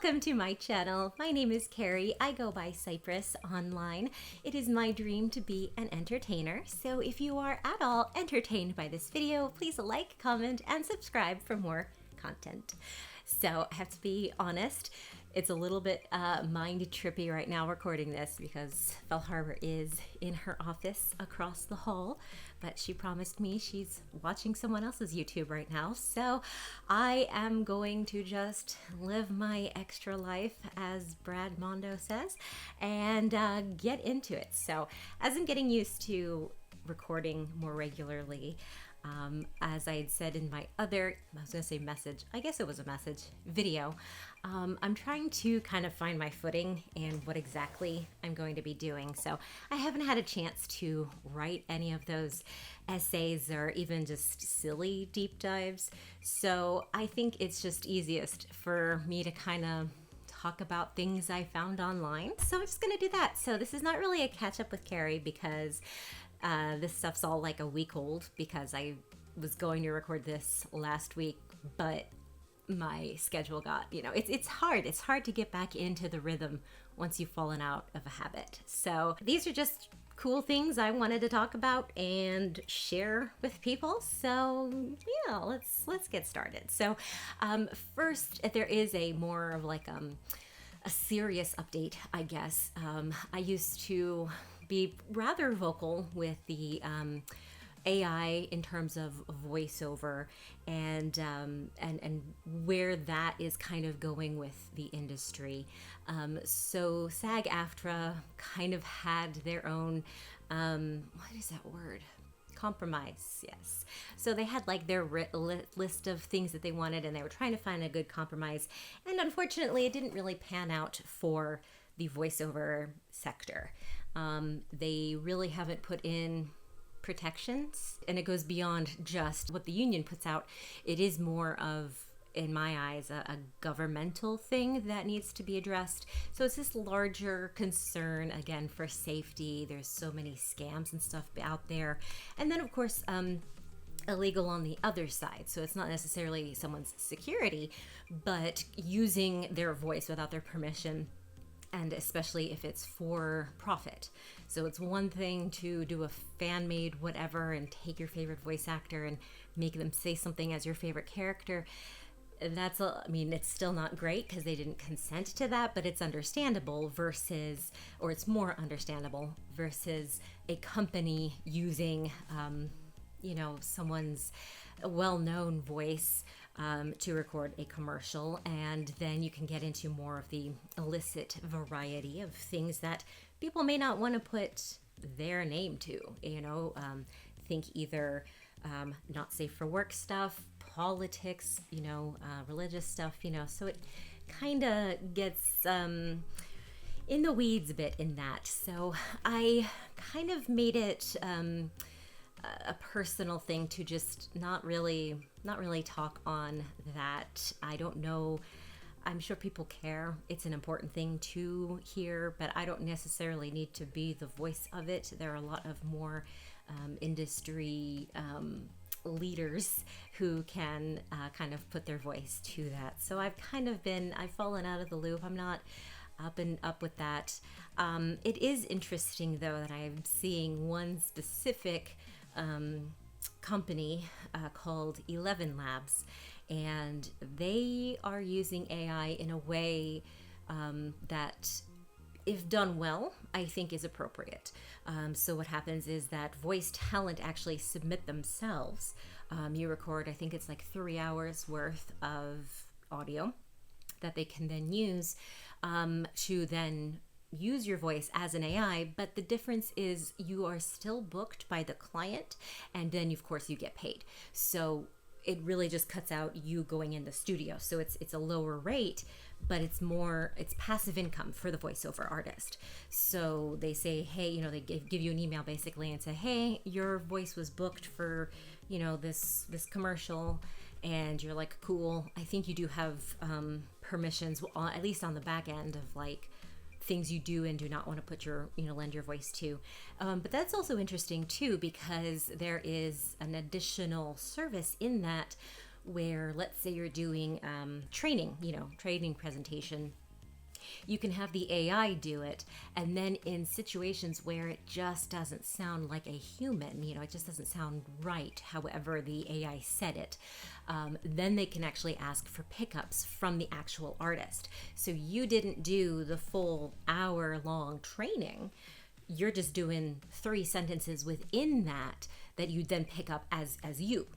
Welcome to my channel. My name is Cari. I go by Cypress online. It is my dream to be an entertainer, so if you are at all entertained by this video, please like, comment, and subscribe for more content. So I have to be honest, it's a little bit mind trippy right now recording this because Fel Harbor is in her office across the hall, but she promised me she's watching someone else's YouTube right now. So I am going to just live my extra life, as Brad Mondo says, and get into it. So as I'm getting used to recording more regularly, as I had said in my other, I was going to say message, I guess it was a message, video, I'm trying to kind of find my footing and what exactly I'm going to be doing. So I haven't had a chance to write any of those essays or even just silly deep dives. So I think it's just easiest for me to kind of talk about things I found online. So I'm just going to do that. So this is not really a catch up with Cari because this stuff's all like a week old because I was going to record this last week, but my schedule got, it's hard to get back into the rhythm once you've fallen out of a habit. So these are just cool things I wanted to talk about and share with people. So yeah, let's get started. So first, there is a more of like a serious update, I guess. I used to be rather vocal with the AI in terms of voiceover and where that is kind of going with the industry. So SAG-AFTRA kind of had their own, what is that word? Compromise, yes. So they had like their list of things that they wanted and they were trying to find a good compromise. And unfortunately, it didn't really pan out for the voiceover sector. They really haven't put in protections, and it goes beyond just what the union puts out. It is more of, in my eyes, a governmental thing that needs to be addressed. So it's this larger concern, again, for safety. There's so many scams and stuff out there. And then, of course, illegal on the other side. So it's not necessarily someone's security, but using their voice without their permission, and especially if it's for profit. So it's one thing to do a fan-made whatever and take your favorite voice actor and make them say something as your favorite character. That's, it's still not great because they didn't consent to that, but it's understandable versus, or it's more understandable versus a company using, someone's well-known voice to record a commercial, and then you can get into more of the illicit variety of things that people may not want to put their name to, think either not safe for work stuff, politics, religious stuff, so it kind of gets in the weeds a bit in that. So I kind of made it a personal thing to just not really talk on that. I don't know. I'm sure people care. It's an important thing to hear, but I don't necessarily need to be the voice of it. There are a lot of more industry leaders who can kind of put their voice to that. So I've fallen out of the loop. I'm not up with that. It is interesting though that I'm seeing one specific company called Elevenlabs, and they are using AI in a way that, if done well, I think is appropriate. So what happens is that voice talent actually submit themselves. You record, I think it's like 3 hours worth of audio that they can then use to then use your voice as an AI, but the difference is you are still booked by the client, and then of course you get paid. So it really just cuts out you going in the studio. So it's a lower rate, but it's passive income for the voiceover artist. So they say, hey, they give you an email basically and say, hey, your voice was booked for, this commercial, and you're like, cool. I think you do have permissions, at least on the back end, of like things you do and do not want to put your, lend your voice to. But that's also interesting too, because there is an additional service in that where, let's say you're doing training presentation. You can have the AI do it, and then in situations where it just doesn't sound like a human, it just doesn't sound right, however the AI said it, then they can actually ask for pickups from the actual artist. So you didn't do the full hour-long training. You're just doing 3 sentences within that you then pick up as you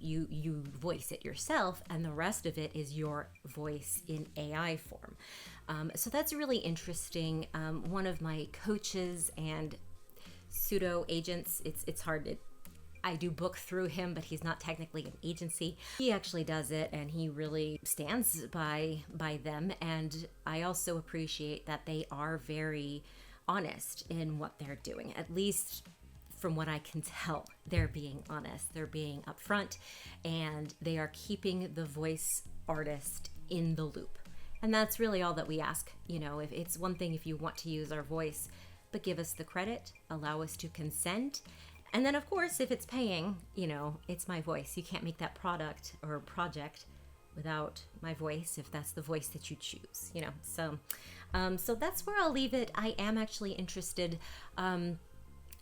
voice it yourself, and the rest of it is your voice in AI form. So that's really interesting. One of my coaches and pseudo agents, it's hard. I do book through him, but he's not technically an agency. He actually does it, and he really stands by them. And I also appreciate that they are very honest in what they're doing. At least from what I can tell, they're being honest. They're being upfront, and they are keeping the voice artist in the loop. And that's really all that we ask. If it's one thing if you want to use our voice, but give us the credit, allow us to consent. And then, of course, if it's paying, it's my voice. You can't make that product or project without my voice, if that's the voice that you choose, So that's where I'll leave it. I am actually interested.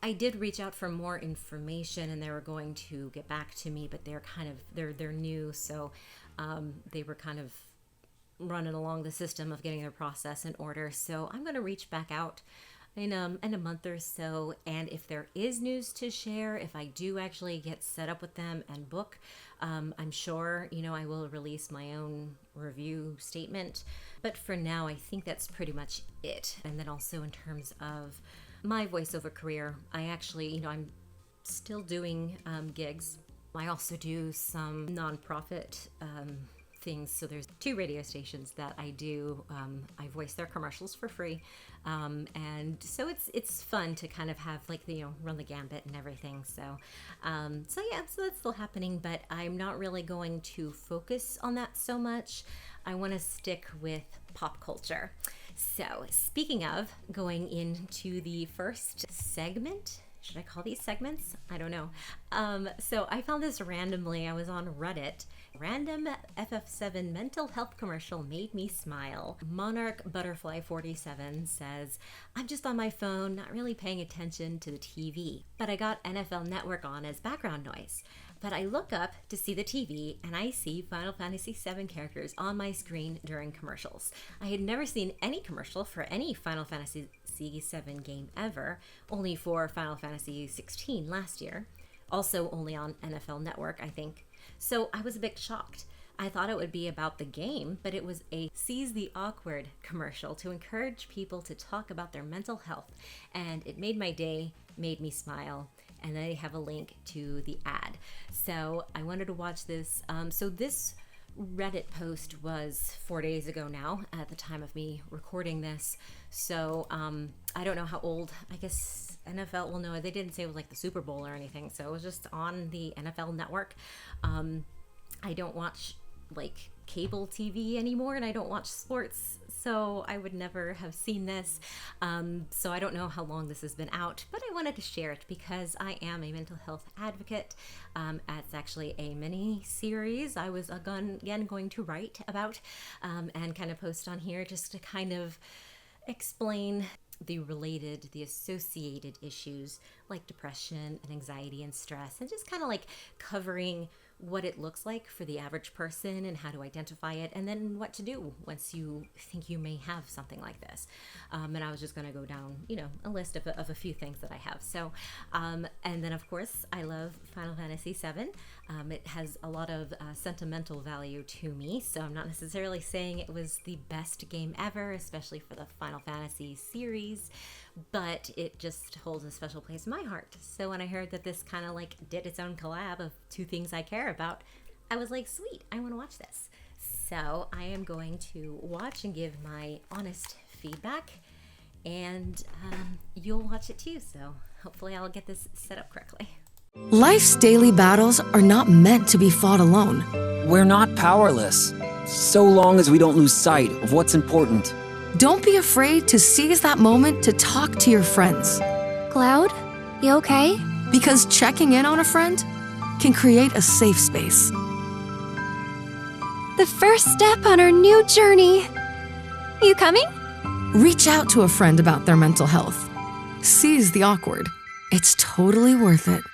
I did reach out for more information, and they were going to get back to me, but they're new. So they were kind of running along the system of getting their process in order. So I'm going to reach back out in a month or so, and if there is news to share, if I do actually get set up with them and book, I'm sure I will release my own review statement. But for now, I think that's pretty much it. And then also in terms of my voiceover career, I actually I'm still doing gigs. I also do some nonprofit things. So there's 2 radio stations that I do. I voice their commercials for free. And so it's fun to kind of have run the gambit and everything. So that's still happening, but I'm not really going to focus on that so much. I want to stick with pop culture. So speaking of going into the first segment, should I call these segments? I don't know. So I found this randomly. I was on Reddit. Random FF7 mental health commercial made me smile. Monarch Butterfly 47 says, I'm just on my phone, not really paying attention to the TV, but I got NFL Network on as background noise. But I look up to see the TV, and I see Final Fantasy VII characters on my screen during commercials. I had never seen any commercial for any Final Fantasy VII game ever, only for Final Fantasy 16 last year. Also only on NFL Network, I think. So I was a bit shocked. I thought it would be about the game, but it was a Seize the Awkward commercial to encourage people to talk about their mental health. And it made my day, made me smile. And then I have a link to the ad. So I wanted to watch this. So this Reddit post was 4 days ago now at the time of me recording this. So I don't know how old. I guess NFL will know. They didn't say it was like the Super Bowl or anything. So it was just on the NFL Network. I don't watch like cable TV anymore, and I don't watch sports, so I would never have seen this. So I don't know how long this has been out, but I wanted to share it because I am a mental health advocate. It's actually a mini series I was again going to write about and kind of post on here just to kind of explain the associated issues like depression and anxiety and stress, and just kind of like covering what it looks like for the average person and how to identify it, and then what to do once you think you may have something like this. And I was just going to go down, a list of a few things that I have. So, and then of course, I love Final Fantasy VII. It has a lot of sentimental value to me, so I'm not necessarily saying it was the best game ever, especially for the Final Fantasy series, but it just holds a special place in my heart. So when I heard that this kind of like did its own collab of 2 things I care about, I was like, sweet, I want to watch this. So I am going to watch and give my honest feedback, and you'll watch it too, so hopefully I'll get this set up correctly. Life's daily battles are not meant to be fought alone. We're not powerless, so long as we don't lose sight of what's important. Don't be afraid to seize that moment to talk to your friends. Cloud, you okay? Because checking in on a friend can create a safe space. The first step on our new journey. You coming? Reach out to a friend about their mental health. Seize the awkward. It's totally worth it.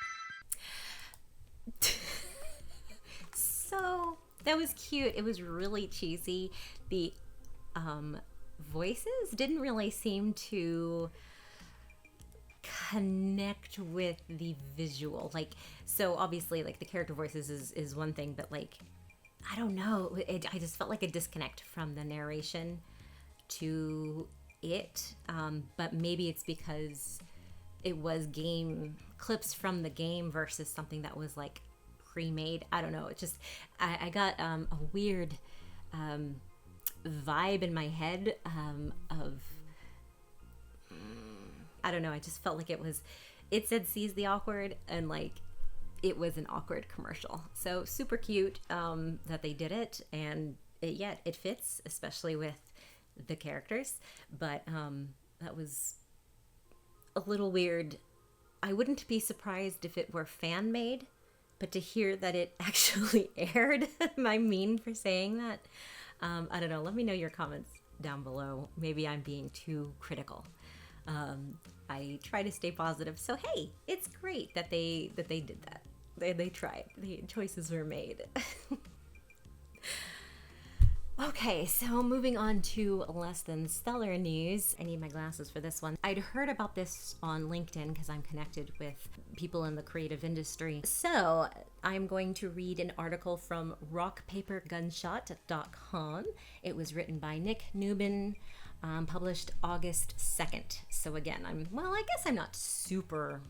So that was cute. It was really cheesy. The voices didn't really seem to connect with the visual. Like, so obviously, like, the character voices is one thing, but like, I don't know. I just felt like a disconnect from the narration to it. But maybe it's because it was game clips from the game versus something that was like pre-made. I don't know. It just, I got a weird vibe in my head of, I don't know. I just felt like it said seize the awkward, and like it was an awkward commercial. So super cute that they did it, and it fits, especially with the characters. But that was a little weird. I wouldn't be surprised if it were fan made, but to hear that it actually aired, am I mean for saying that? I don't know. Let me know your comments down below. Maybe I'm being too critical. I try to stay positive. So hey, it's great that they did that. They tried. The choices were made. Okay, so moving on to less than stellar news. I need my glasses for this one. I'd heard about this on LinkedIn because I'm connected with people in the creative industry. So I'm going to read an article from rockpapergunshot.com. It was written by Nick Newman, published August 2nd. So again, I guess I'm not super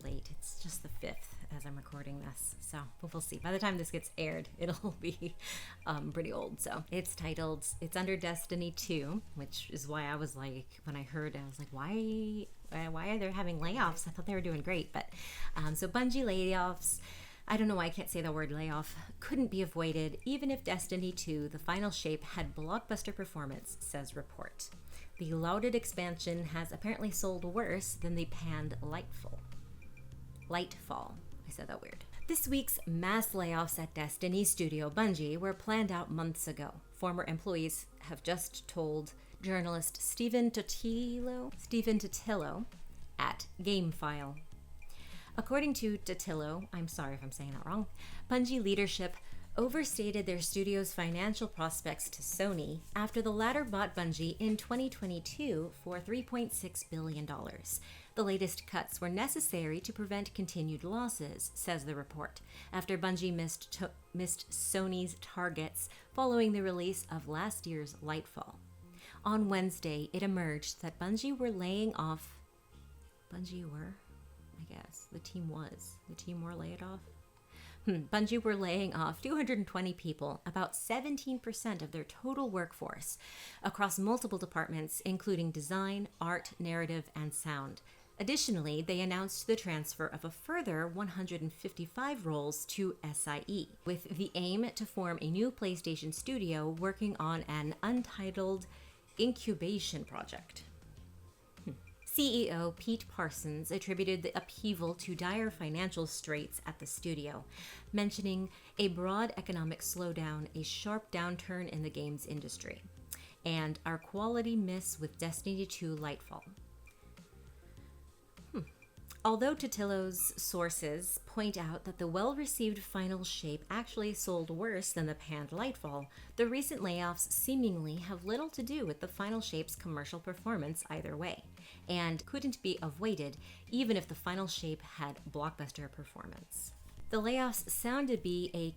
late. It's just the 5th as I'm recording this, so we'll see. By the time this gets aired, it'll be pretty old. So it's titled, it's under Destiny 2, which is why I was like, when I heard, I was like, why are they having layoffs? I thought they were doing great. But so Bungie Layoffs, I don't know why I can't say the word layoff, couldn't be avoided even if Destiny 2, the final shape, had blockbuster performance, says report. The lauded expansion has apparently sold worse than the panned Lightfall. I said that weird. This week's mass layoffs at Destiny studio Bungie were planned out months ago. Former employees have just told journalist Stephen Totillo at GameFile. According to Totillo, I'm sorry if I'm saying that wrong, Bungie leadership overstated their studio's financial prospects to Sony after the latter bought Bungie in 2022 for $3.6 billion. The latest cuts were necessary to prevent continued losses, says the report, after Bungie missed Sony's targets following the release of last year's Lightfall. On Wednesday, it emerged that Bungie were laying off... Bungie were laid off? Bungie were laying off 220 people, about 17% of their total workforce, across multiple departments, including design, art, narrative, and sound. Additionally, they announced the transfer of a further 155 roles to SIE, with the aim to form a new PlayStation studio working on an untitled incubation project. CEO Pete Parsons attributed the upheaval to dire financial straits at the studio, mentioning a broad economic slowdown, a sharp downturn in the games industry, and our quality miss with Destiny 2 Lightfall. Although Totillo's sources point out that the well-received final shape actually sold worse than the panned Lightfall, the recent layoffs seemingly have little to do with the final shape's commercial performance either way, and couldn't be avoided even if the final shape had blockbuster performance. The layoffs sound to be a...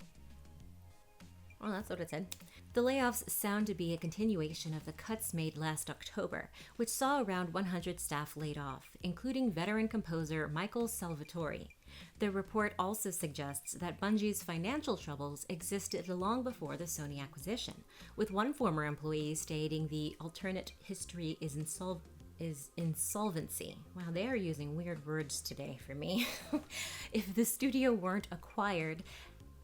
Well, that's what it said. The layoffs sound to be a continuation of the cuts made last October, which saw around 100 staff laid off, including veteran composer Michael Salvatore. The report also suggests that Bungie's financial troubles existed long before the Sony acquisition, with one former employee stating the alternate history is insolvency. Wow, they are using weird words today for me. If the studio weren't acquired,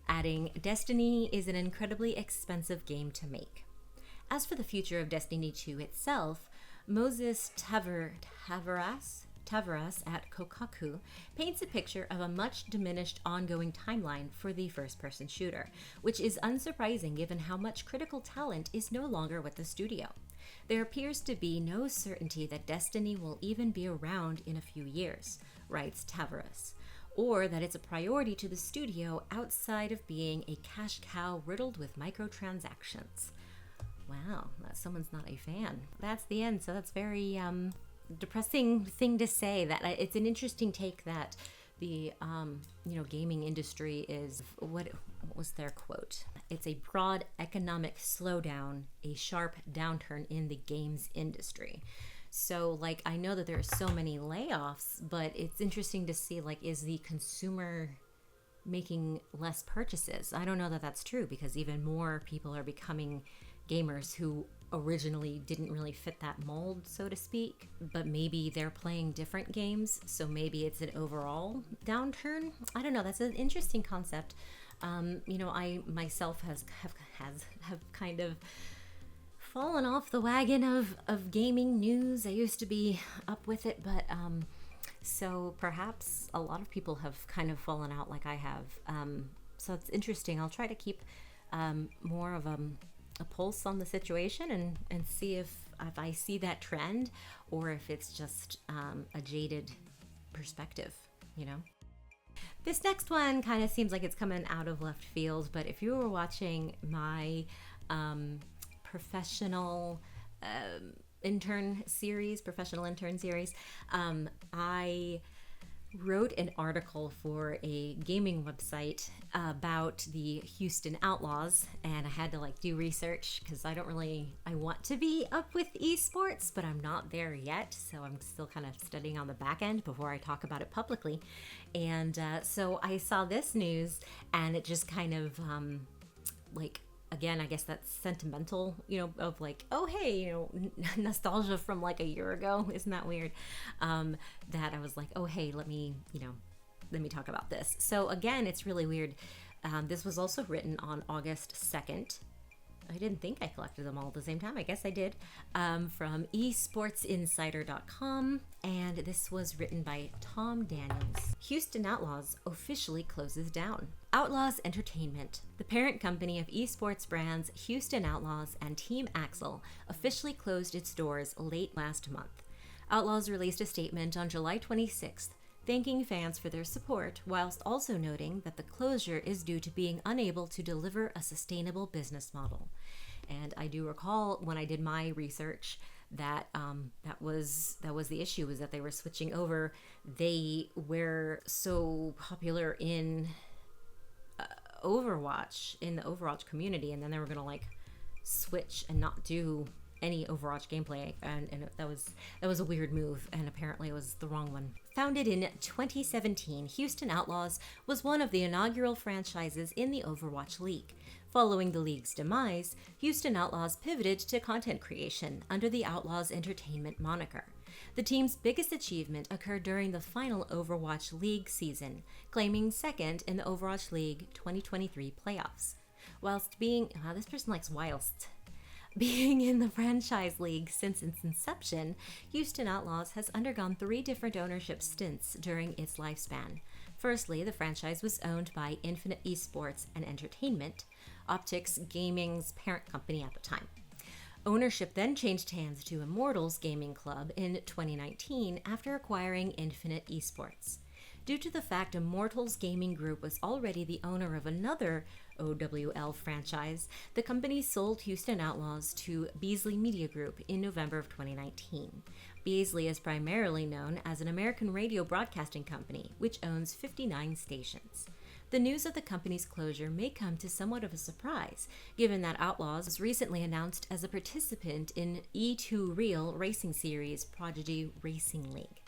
adding, Destiny is an incredibly expensive game to make. As for the future of Destiny 2 itself, Moses Taveras Tavares at Kokaku paints a picture of a much diminished ongoing timeline for the first-person shooter, which is unsurprising given how much critical talent is no longer with the studio. There appears to be no certainty that Destiny will even be around in a few years, writes Tavares, or that it's a priority to the studio outside of being a cash cow riddled with microtransactions. Wow, someone's not a fan. That's the end, so that's very depressing thing to say. That it's an interesting take that the gaming industry is, what was their quote? It's a broad economic slowdown, a sharp downturn in the games industry. So, like, I know that there are so many layoffs, but it's interesting to see, like, is the consumer making less purchases? I don't know that that's true, because even more people are becoming gamers who originally didn't really fit that mold, so to speak, but maybe they're playing different games, so maybe it's an overall downturn. I don't know. That's an interesting concept. I myself have kind of fallen off the wagon of gaming news. I used to be up with it, but so perhaps a lot of people have kind of fallen out like I have. So it's interesting. I'll try to keep more of a pulse on the situation and see if I see that trend, or if it's just a jaded perspective, This next one kind of seems like it's coming out of left field, but if you were watching my professional intern series, I wrote an article for a gaming website about the Houston Outlaws, and I had to do research because I want to be up with esports, but I'm not there yet, so I'm still kind of studying on the back end before I talk about it publicly. And so I saw this news, and it just kind of again, I guess that's sentimental, of oh, hey, nostalgia from a year ago. Isn't that weird? That I was like, oh, hey, let me talk about this. So again, it's really weird. This was also written on August 2nd. I didn't think I collected them all at the same time. I guess I did. From esportsinsider.com. And this was written by Tom Daniels. Houston Outlaws officially closes down. Outlaws Entertainment, the parent company of esports brands Houston Outlaws and Team Axel, officially closed its doors late last month. Outlaws released a statement on July 26th, thanking fans for their support, whilst also noting that the closure is due to being unable to deliver a sustainable business model. And I do recall when I did my research that that was the issue, was that they were switching over. They were so popular in Overwatch, in the Overwatch community, and then they were gonna switch and not do any Overwatch gameplay, and that was a weird move, and apparently it was the wrong one. Founded in 2017, Houston Outlaws was one of the inaugural franchises in the Overwatch League. Following the league's demise, Houston Outlaws pivoted to content creation under the Outlaws Entertainment moniker. The team's biggest achievement occurred during the final Overwatch League season, claiming second in the Overwatch League 2023 playoffs. This person likes whilst. Being in the franchise league since its inception, Houston Outlaws has undergone 3 different ownership stints during its lifespan. Firstly, the franchise was owned by Infinite Esports and Entertainment, Optics Gaming's parent company at the time. Ownership then changed hands to Immortals Gaming Club in 2019 after acquiring Infinite Esports. Due to the fact Immortals Gaming Group was already the owner of another OWL franchise, the company sold Houston Outlaws to Beasley Media Group in November of 2019. Beasley is primarily known as an American radio broadcasting company, which owns 59 stations. The news of the company's closure may come to somewhat of a surprise, given that Outlaws was recently announced as a participant in E2 Real racing series Prodigy Racing League.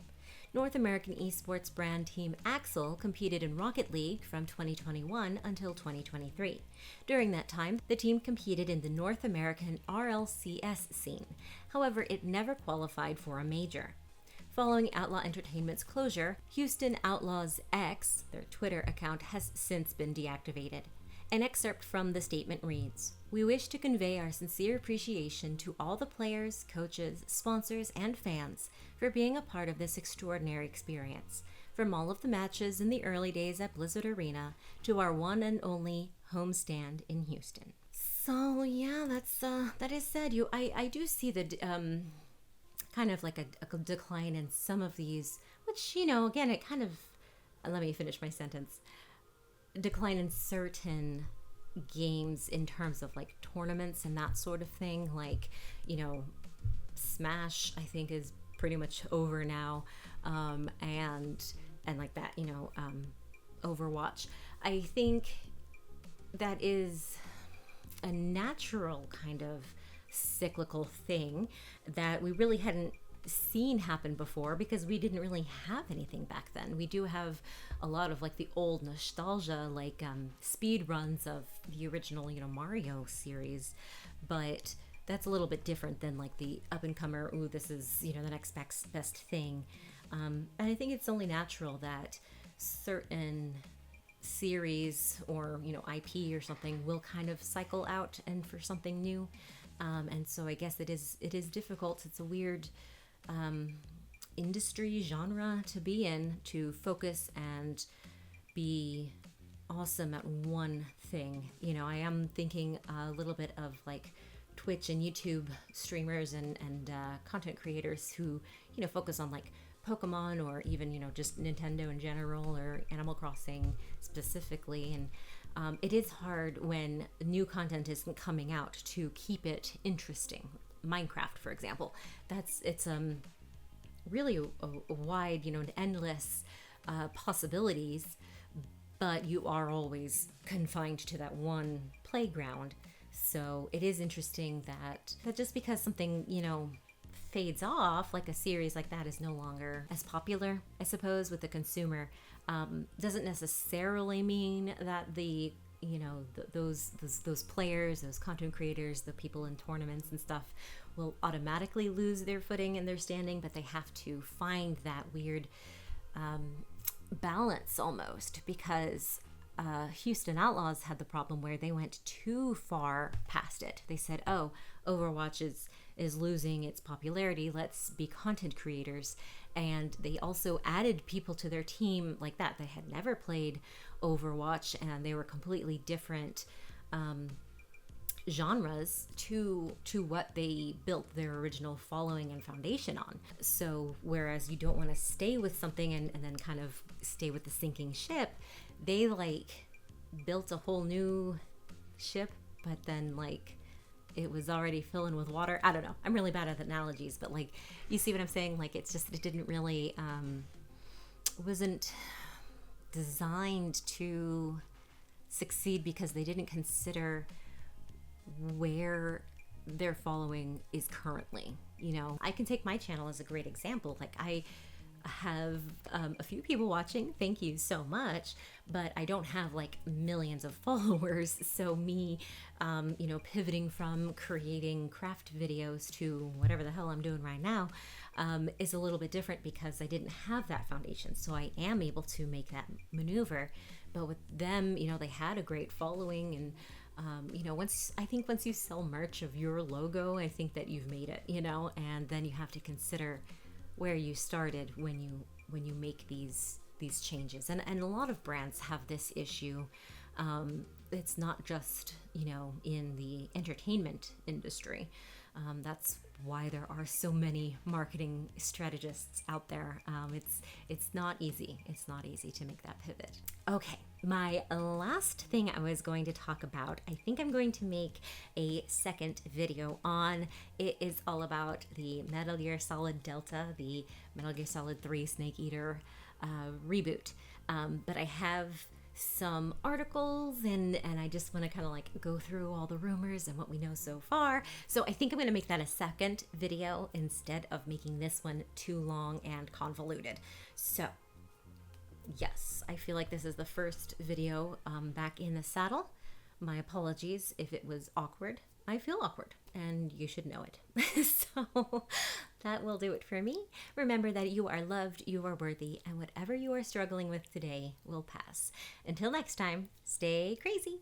North American esports brand Team Axel competed in Rocket League from 2021 until 2023. During that time, the team competed in the North American RLCS scene. However, it never qualified for a major. Following Outlaw Entertainment's closure, Houston Outlaws X, their Twitter account, has since been deactivated. An excerpt from the statement reads, "We wish to convey our sincere appreciation to all the players, coaches, sponsors, and fans for being a part of this extraordinary experience. From all of the matches in the early days at Blizzard Arena to our one and only homestand in Houston." So yeah, that is sad. I do see the kind of like a decline in some of these, which, again, it kind of, let me finish my sentence. Decline in certain games in terms of like tournaments and that sort of thing. Like, Smash, I think, is pretty much over now. And like that, Overwatch. I think that is a natural kind of cyclical thing that we really hadn't seen happen before because we didn't really have anything back then. We do have a lot of like the old nostalgia, like speed runs of the original, Mario series, but that's a little bit different than like the up and comer, ooh, this is, the next best thing. And I think it's only natural that certain series or, IP or something will kind of cycle out and for something new. And so I guess it is difficult. It's a weird industry genre to be in, to focus and be awesome at one thing. I am thinking a little bit of like Twitch and YouTube streamers and content creators who, focus on like Pokemon or even, just Nintendo in general or Animal Crossing specifically. And it is hard when new content isn't coming out to keep it interesting. Minecraft, for example, it's really a wide, and endless possibilities, but you are always confined to that one playground. So it is interesting that just because something, fades off, like a series like that is no longer as popular, I suppose, with the consumer, doesn't necessarily mean that the those players, those content creators, the people in tournaments and stuff will automatically lose their footing and their standing, but they have to find that weird balance almost, because Houston Outlaws had the problem where they went too far past it. They said, oh, Overwatch is losing its popularity, let's be content creators. And they also added people to their team like that had never played Overwatch, and they were completely different genres to what they built their original following and foundation on. So whereas you don't want to stay with something and then kind of stay with the sinking ship, they like built a whole new ship, but then like it was already filling with water. I don't know. I'm really bad at analogies, but like, you see what I'm saying? Like, it's just, it didn't really, wasn't designed to succeed because they didn't consider where their following is currently. I can take my channel as a great example. Like, I have a few people watching, thank you so much, but I don't have like millions of followers. So me pivoting from creating craft videos to whatever the hell I'm doing right now is a little bit different because I didn't have that foundation. So I am able to make that maneuver. But with them, they had a great following, and once you sell merch of your logo, I think that you've made it, and then you have to consider where you started when you make these changes. And a lot of brands have this issue. It's not just, in the entertainment industry. That's why there are so many marketing strategists out there. It's not easy. It's not easy to make that pivot. Okay, my last thing I was going to talk about, I think I'm going to make a second video on. It is all about the Metal Gear Solid Delta, the Metal Gear Solid 3 Snake Eater reboot. But I have some articles and I just want to kind of like go through all the rumors and what we know so far. So I think I'm going to make that a second video instead of making this one too long and convoluted. So yes, I feel like this is the first video back in the saddle. My apologies if it was awkward. I feel awkward, and you should know it. So that will do it for me. Remember that you are loved, you are worthy, and whatever you are struggling with today will pass. Until next time, stay crazy.